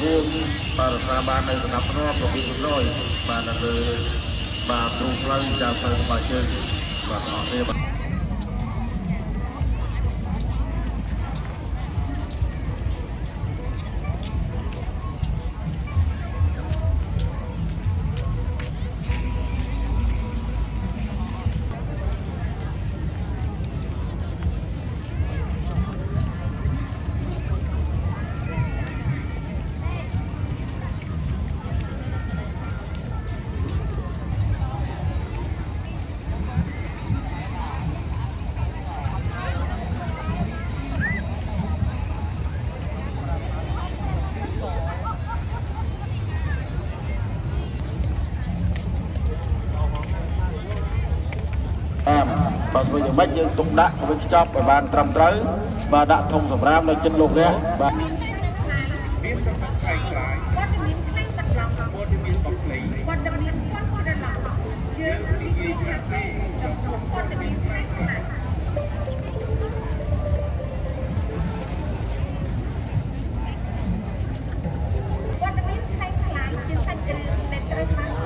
រួមបាទរដ្ឋាភិបាលនៅដំណាប់ធ្នាប់របៀបរយបាទនៅលើបាទទ្រូងផ្លូវจากផ្លូវបាទជើងបាទអស់គ្នាបាទបើធ្វើយ៉ាងម៉េចយើងទុកដាក់វាខ្ចប់ឲ្យបានត្រឹមត្រូវបាទដាក់ធុងសម្រាប់នៅចិត្តលោករះបាទមានប្រកាសខ្សែខ្លាយគាត់មានខ្លែងទឹកឡងគាត់មានបបភ្លេងគាត់មានគាត់ដល់ឡងយើងនិយាយថាគាត់មានខ្លែងខ្លាយគាត់មានខ្លែងខ្លាយជាសាច់គ្រឿងដែលត្រូវបាន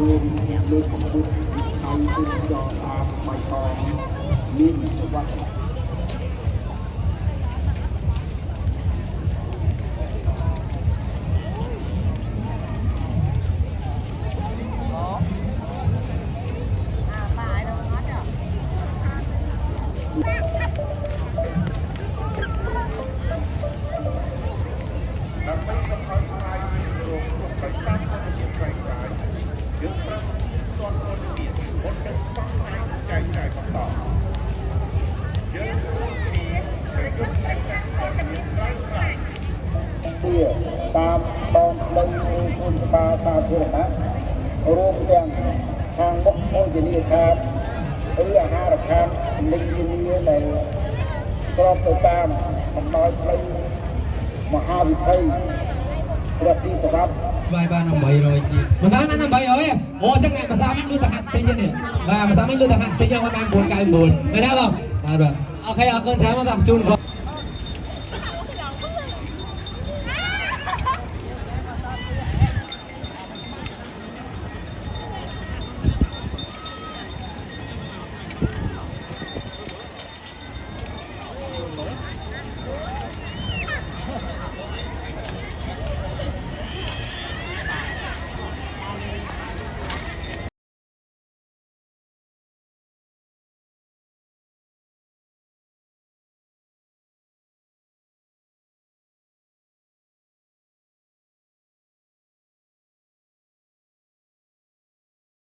រួមលើកកម្ពស់ឲ្យទេសចរតាមបៃតងមានសុវត្ថិភាពតាមបងដីគុណបាសាធារណៈរួមទាំងខាងមុខភោជនីយដ្ឋានឬអាហារដ្ឋានលិខិតនាដែលស្របទៅតាមអំណោយផ្លូវមហាវិថីព្រះទីសម្រាប់បាយបាន800ជាម្សិលបាន800អូចឹងម្សិលមិញលុយតាហាត់តិចនេះបាទម្សិលមិញលុយតាហាត់តិចយកបាន999មែនទេបងបាទអូខេអរគុណច្រើនមកតាមជូន